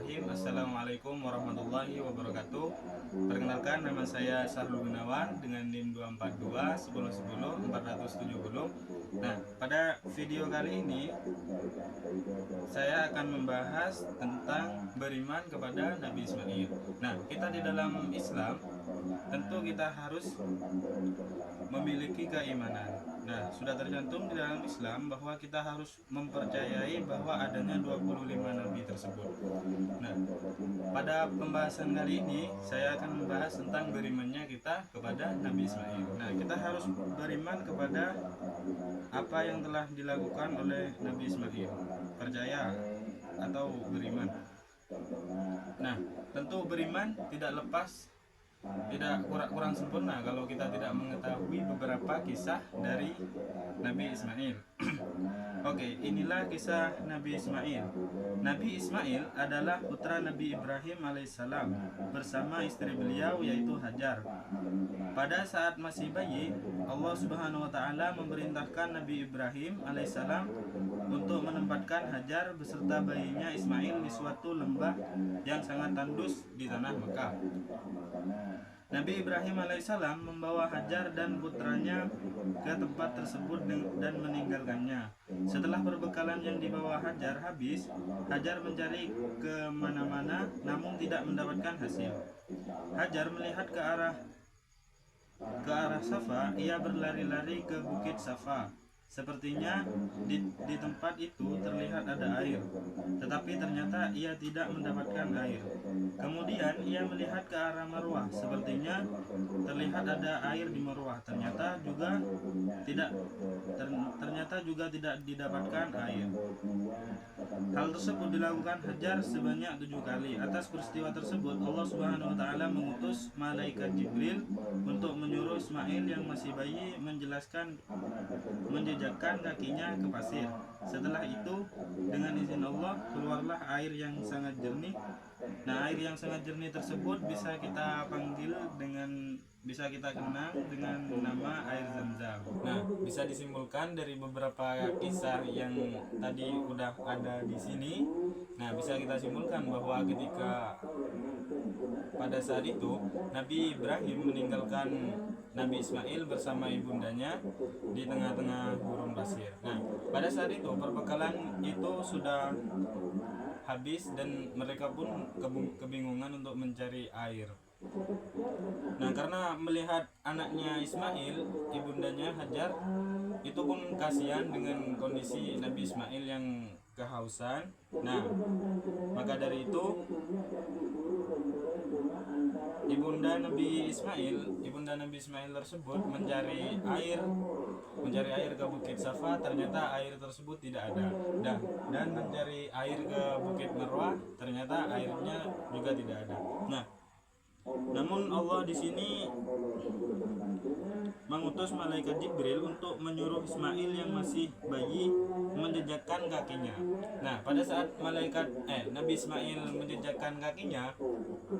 Bismillahirrahmanirrahim. Assalamualaikum warahmatullahi wabarakatuh. Perkenalkan, nama saya Sahrul Gunawan dengan NIM 242 1010 470. Nah, pada video kali ini saya akan membahas tentang beriman kepada Nabi Ismail. Nah, kita di dalam Islam tentu kita harus memiliki keimanan. Nah, sudah tercantum di dalam Islam bahwa kita harus mempercayai bahwa adanya 25 nabi tersebut. Nah, pada pembahasan kali ini saya akan membahas tentang berimannya kita kepada Nabi Ismail. Nah, kita harus beriman kepada apa yang telah dilakukan oleh Nabi Ismail. Percaya atau beriman. Nah, tentu beriman tidak lepas, tidak kurang sempurna kalau kita tidak mengetahui beberapa kisah dari Nabi Ismail. Oke, inilah kisah Nabi Ismail. Nabi Ismail adalah putra Nabi Ibrahim alaihissalam bersama istri beliau yaitu Hajar. Pada saat masih bayi, Allah Subhanahu wa taala memerintahkan Nabi Ibrahim alaihissalam untuk menempatkan Hajar beserta bayinya Ismail di suatu lembah yang sangat tandus di tanah Mekah. Nabi Ibrahim alaihissalam membawa Hajar dan putranya ke tempat tersebut dan meninggalkannya. Setelah perbekalan yang dibawa Hajar habis, Hajar mencari kemana-mana namun tidak mendapatkan hasil. Hajar melihat ke arah Safa. Ia berlari-lari ke bukit Safa. Sepertinya di tempat itu terlihat ada air, tetapi ternyata ia tidak mendapatkan air. Kemudian ia melihat ke arah Marwah. Sepertinya terlihat ada air di Marwah. Ternyata juga tidak didapatkan air. Hal tersebut dilakukan Hajar sebanyak 7 kali. Atas peristiwa tersebut, Allah Subhanahu wa taala mengutus malaikat Jibril untuk menyuruh Ismail yang masih bayi menjejakkan kakinya ke pasir. Setelah itu, dengan izin Allah, keluarlah air yang sangat jernih. Nah, air yang sangat jernih tersebut bisa kita kenang dengan nama air Zam-Zam. Nah, bisa disimpulkan dari beberapa kisah yang tadi udah ada di sini. Nah, bisa kita simpulkan bahwa ketika pada saat itu Nabi Ibrahim meninggalkan Nabi Ismail bersama ibundanya di tengah-tengah gurun pasir. Nah, pada saat itu perbekalan itu sudah habis dan mereka pun kebingungan untuk mencari air. Nah, karena melihat anaknya Ismail, ibundanya Hajar itu pun kasihan dengan kondisi Nabi Ismail yang kehausan. Nah, maka dari itu Ibunda Nabi Ismail tersebut mencari air ke bukit Safa. Ternyata air tersebut tidak ada. Dan mencari air ke bukit Marwah, ternyata airnya juga tidak ada. Nah, namun Allah di sini mengutus malaikat Jibril untuk menyuruh Ismail yang masih bayi menjejakkan kakinya. Nah, pada saat Nabi Ismail menjejakkan kakinya,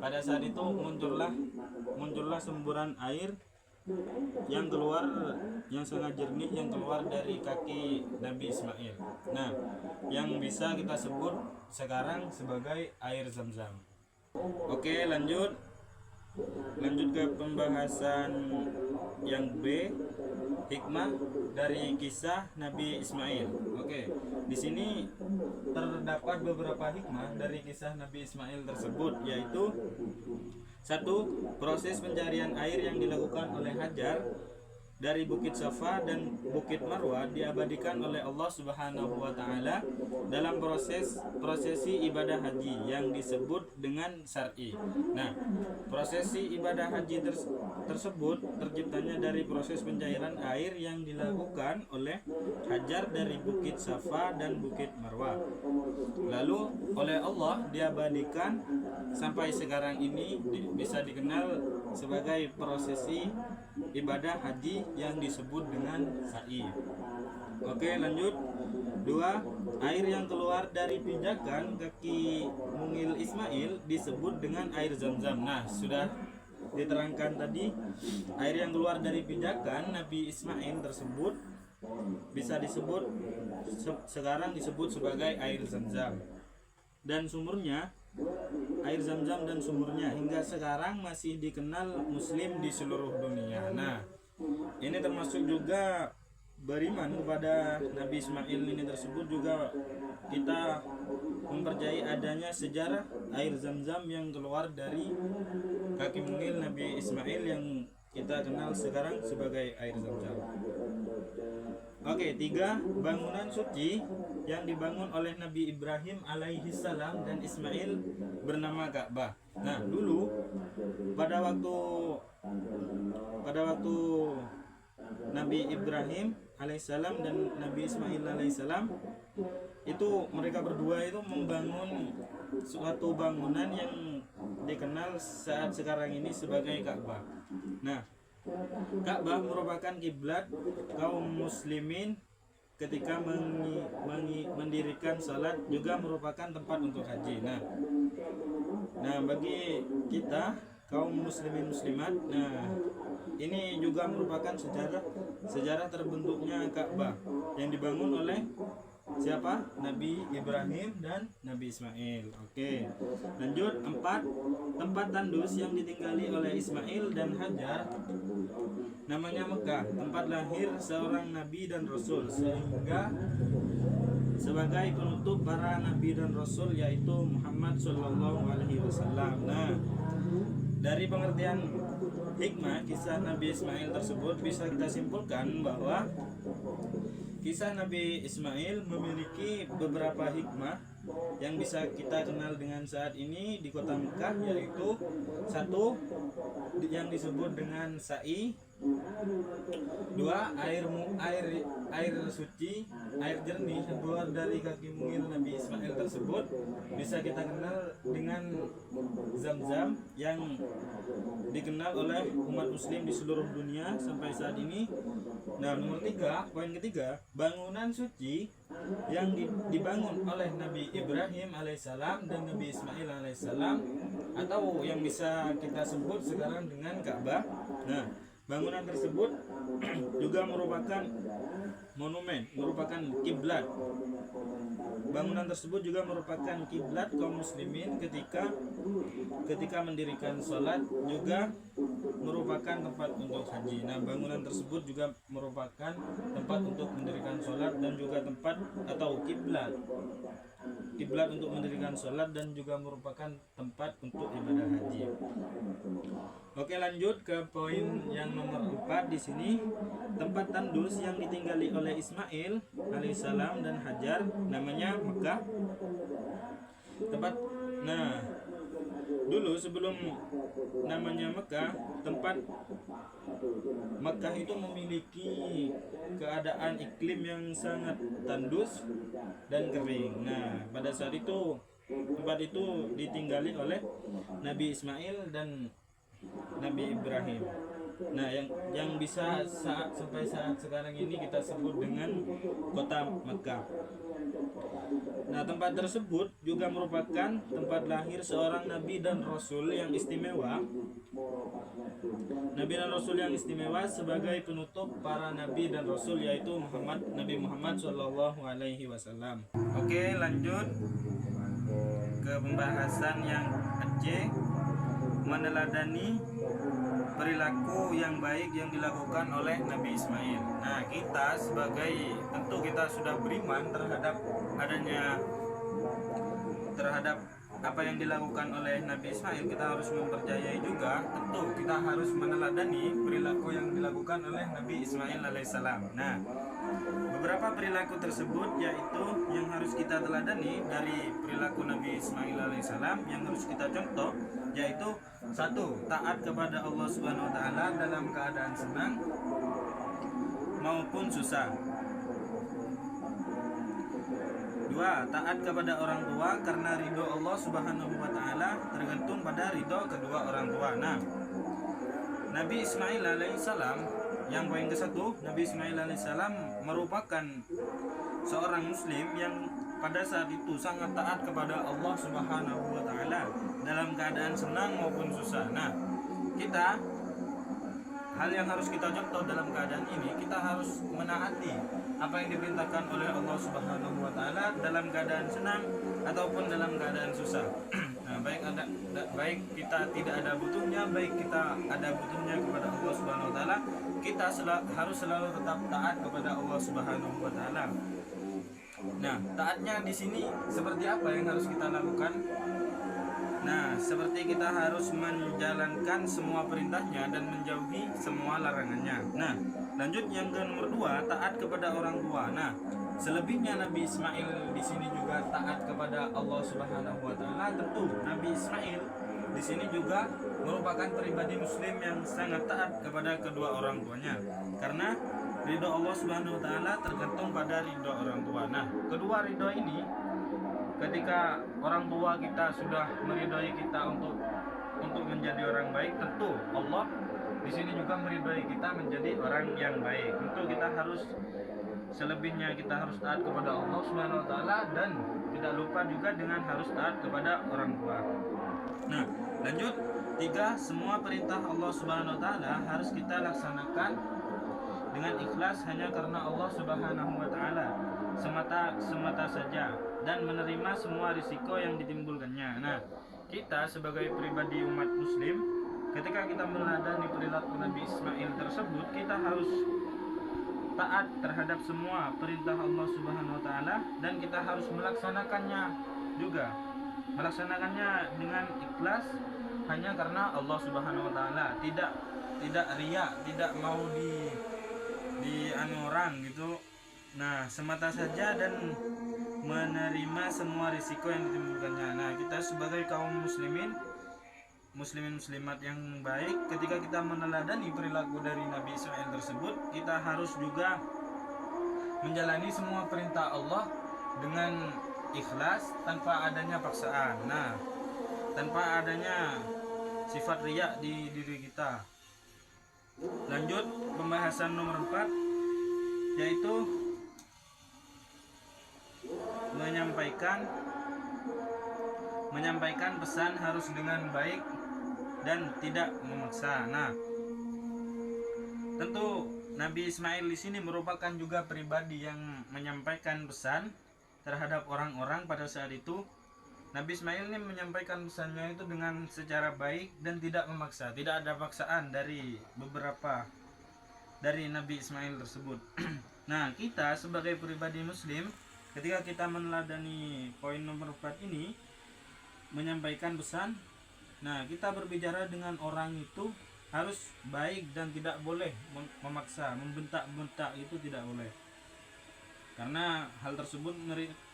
pada saat itu muncullah semburan air yang sangat jernih yang keluar dari kaki Nabi Ismail. Nah, yang bisa kita sebut sekarang sebagai air Zam-Zam. Oke, lanjut ke pembahasan yang B, hikmah dari kisah Nabi Ismail. Oke, di sini terdapat beberapa hikmah dari kisah Nabi Ismail tersebut, yaitu 1. Proses pencarian air yang dilakukan oleh Hajar dari Bukit Safa dan Bukit Marwah diabadikan oleh Allah Subhanahu wa taala dalam prosesi ibadah haji yang disebut dengan syar'i. Nah, prosesi ibadah haji tersebut terciptanya dari proses pencairan air yang dilakukan oleh Hajar dari Bukit Safa dan Bukit Marwah. Lalu oleh Allah diabadikan sampai sekarang ini bisa dikenal sebagai prosesi ibadah haji yang disebut dengan sa'i. Oke, lanjut. 2. Air yang keluar dari pijakan kaki mungil Ismail disebut dengan air Zam-Zam. Nah, sudah diterangkan tadi, air yang keluar dari pijakan Nabi Ismail tersebut sekarang disebut sebagai air Zam-Zam. Dan sumurnya air Zam-Zam dan sumurnya hingga sekarang masih dikenal muslim di seluruh dunia. Nah, ini termasuk juga beriman kepada Nabi Ismail ini tersebut, juga kita mempercayai adanya sejarah air Zam-Zam yang keluar dari kaki mungil Nabi Ismail yang kita kenal sekarang sebagai air Zam-Zam. Oke, 3 bangunan suci yang dibangun oleh Nabi Ibrahim alaihi salam dan Ismail bernama Ka'bah. Nah, dulu pada waktu Nabi Ibrahim alaihissalam dan Nabi Ismail alaihissalam itu mereka berdua itu membangun suatu bangunan yang dikenal saat sekarang ini sebagai Ka'bah. Nah, Ka'bah merupakan kiblat kaum muslimin ketika mendirikan salat, juga merupakan tempat untuk haji. Nah, bagi kita kaum muslimin muslimat, nah ini juga merupakan sejarah terbentuknya Ka'bah yang dibangun oleh siapa? Nabi Ibrahim dan Nabi Ismail. Oke, lanjut. 4 tempat tandus yang ditinggali oleh Ismail dan Hajar namanya Mekah, tempat lahir seorang nabi dan rasul, sehingga sebagai penutup para nabi dan rasul yaitu Muhammad Shallallahu Alaihi Wasallam. Nah, dari pengertian hikmah kisah Nabi Ismail tersebut bisa kita simpulkan bahwa kisah Nabi Ismail memiliki beberapa hikmah yang bisa kita kenal dengan saat ini di kota Mekah, yaitu 1 yang disebut dengan sa'i, 2 air suci, air jernih yang keluar dari kaki mungil Nabi Ismail tersebut bisa kita kenal dengan Zam-Zam yang dikenal oleh umat muslim di seluruh dunia sampai saat ini. Nah, nomor 3, poin ketiga, bangunan suci yang dibangun oleh Nabi Ibrahim alaihissalam dan Nabi Ismail alaihissalam, atau yang bisa kita sebut sekarang dengan Ka'bah. Nah, bangunan tersebut juga merupakan monumen, merupakan kiblat. Bangunan tersebut juga merupakan kiblat kaum muslimin ketika mendirikan sholat, juga merupakan tempat untuk haji. Nah, bangunan tersebut juga merupakan tempat untuk mendirikan sholat dan juga tempat atau kiblat untuk mendirikan sholat dan juga merupakan tempat untuk ibadah haji. Oke, lanjut ke poin yang nomor 4 di sini. Tempat tandus yang ditinggali oleh Ismail alaihissalam dan Hajar namanya Mekah. Dulu sebelum namanya Mekah, tempat Mekah itu memiliki keadaan iklim yang sangat tandus dan kering. Nah, pada saat itu tempat itu ditinggali oleh Nabi Ismail dan Nabi Ibrahim. Nah, yang bisa sampai saat sekarang ini kita sebut dengan kota Mekah. Nah, tempat tersebut juga merupakan tempat lahir seorang nabi dan rasul yang istimewa. Nabi dan rasul yang istimewa sebagai penutup para nabi dan rasul, yaitu Nabi Muhammad Shallallahu Alaihi Wasallam. Oke, lanjut ke pembahasan yang C, meneladani perilaku yang baik yang dilakukan oleh Nabi Ismail. Nah, kita tentu kita sudah beriman terhadap apa yang dilakukan oleh Nabi Ismail. Kita harus mempercayai juga, tentu kita harus meneladani perilaku yang dilakukan oleh Nabi Ismail alaihissalam. Nah, beberapa perilaku tersebut yaitu yang harus kita teladani dari perilaku Nabi Ismail alaihissalam, yang harus kita contoh, yaitu 1, taat kepada Allah Subhanahu wa taala dalam keadaan senang maupun susah. 2, taat kepada orang tua karena ridho Allah Subhanahu wa taala tergantung pada ridho kedua orang tua. Nah, Nabi Ismail alaihissalam, yang poin ke-1, Nabi Ismail alaihissalam merupakan seorang muslim yang pada saat itu sangat taat kepada Allah Subhanahu wa taala dalam keadaan senang maupun susah. Nah, hal yang harus kita contoh dalam keadaan ini, kita harus menaati apa yang diperintahkan oleh Allah Subhanahu wa taala dalam keadaan senang ataupun dalam keadaan susah. Nah, baik kita tidak ada butuhnya, baik kita ada butuhnya kepada Allah Subhanahu wa taala, kita harus selalu tetap taat kepada Allah Subhanahu wa taala. Nah, taatnya di sini seperti apa yang harus kita lakukan? Nah, seperti kita harus menjalankan semua perintahnya dan menjauhi semua larangannya. Nah, lanjut yang ke nomor 2, taat kepada orang tua. Nah, selebihnya Nabi Ismail di sini juga taat kepada Allah Subhanahu wa taala. Tentu Nabi Ismail di sini juga merupakan pribadi muslim yang sangat taat kepada kedua orang tuanya. Karena ridho Allah Subhanahu wa taala tergantung pada ridho orang tua. Nah, kedua ridho ini ketika orang tua kita sudah meridhoi kita untuk menjadi orang baik, tentu Allah di sini juga meridhoi kita menjadi orang yang baik. Tentu kita harus selebihnya kita harus taat kepada Allah Subhanahu wa taala dan tidak lupa juga dengan harus taat kepada orang tua. Nah, lanjut 3, semua perintah Allah Subhanahu wa taala harus kita laksanakan dengan ikhlas hanya karena Allah Subhanahu wa taala semata saja dan menerima semua risiko yang ditimbulkannya. Nah, kita sebagai pribadi umat muslim, ketika kita meneladani perilaku Nabi Ismail tersebut, kita harus taat terhadap semua perintah Allah Subhanahu wa taala dan kita harus melaksanakannya juga. Melaksanakannya dengan ikhlas hanya karena Allah Subhanahu wa taala, tidak riya, tidak mau di orang gitu. Nah, semata saja dan menerima semua risiko yang ditimbulkannya. Nah, kita sebagai kaum muslimin muslimat yang baik, ketika kita meneladani perilaku dari Nabi Ismail tersebut, kita harus juga menjalani semua perintah Allah dengan ikhlas tanpa adanya paksaan. Nah, tanpa adanya sifat riya di diri kita. Lanjut pembahasan nomor 4, yaitu menyampaikan pesan harus dengan baik dan tidak memaksa. Nah, tentu Nabi Ismail di sini merupakan juga pribadi yang menyampaikan pesan terhadap orang-orang pada saat itu. Nabi Ismail ini menyampaikan pesannya itu dengan secara baik dan tidak memaksa. Tidak ada paksaan dari Nabi Ismail tersebut. Nah, kita sebagai pribadi muslim, ketika kita meneladani poin nomor 4 ini, menyampaikan pesan, nah kita berbicara dengan orang itu harus baik dan tidak boleh memaksa, membentak-bentak itu tidak boleh. Karena hal tersebut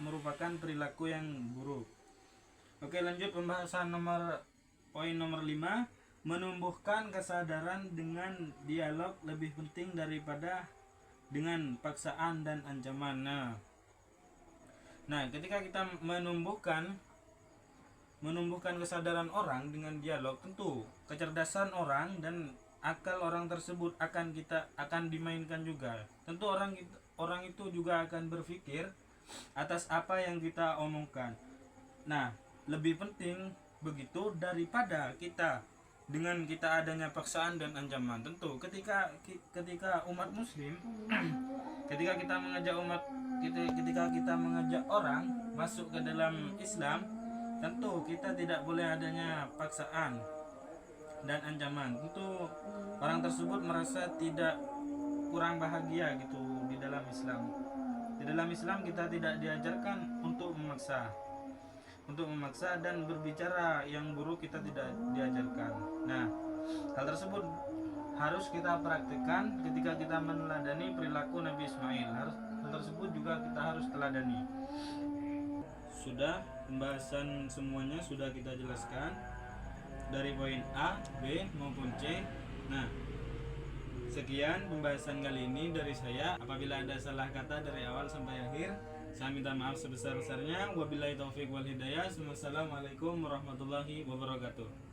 merupakan perilaku yang buruk. Oke, lanjut pembahasan poin nomor 5, menumbuhkan kesadaran dengan dialog lebih penting daripada dengan paksaan dan ancaman. Nah, ketika kita menumbuhkan kesadaran orang dengan dialog, tentu kecerdasan orang dan akal orang tersebut akan dimainkan juga. Tentu orang itu juga akan berpikir atas apa yang kita omongkan. Nah, lebih penting begitu daripada kita adanya paksaan dan ancaman. Tentu ketika umat muslim ketika kita mengajak orang masuk ke dalam Islam, tentu kita tidak boleh adanya paksaan dan ancaman. Tentu orang tersebut merasa tidak kurang bahagia gitu di dalam Islam. Di dalam Islam kita tidak diajarkan untuk memaksa dan berbicara yang buruk kita tidak diajarkan. Nah, hal tersebut harus kita praktikkan ketika kita meneladani perilaku Nabi Ismail. Hal tersebut juga kita harus teladani. Sudah, pembahasan semuanya sudah kita jelaskan dari poin A, B maupun C. Nah, sekian pembahasan kali ini dari saya. Apabila ada salah kata dari awal sampai akhir, saya minta maaf sebesar-besarnya. Wabillahi taufiq wal hidayah. Wassalamualaikum warahmatullahi wabarakatuh.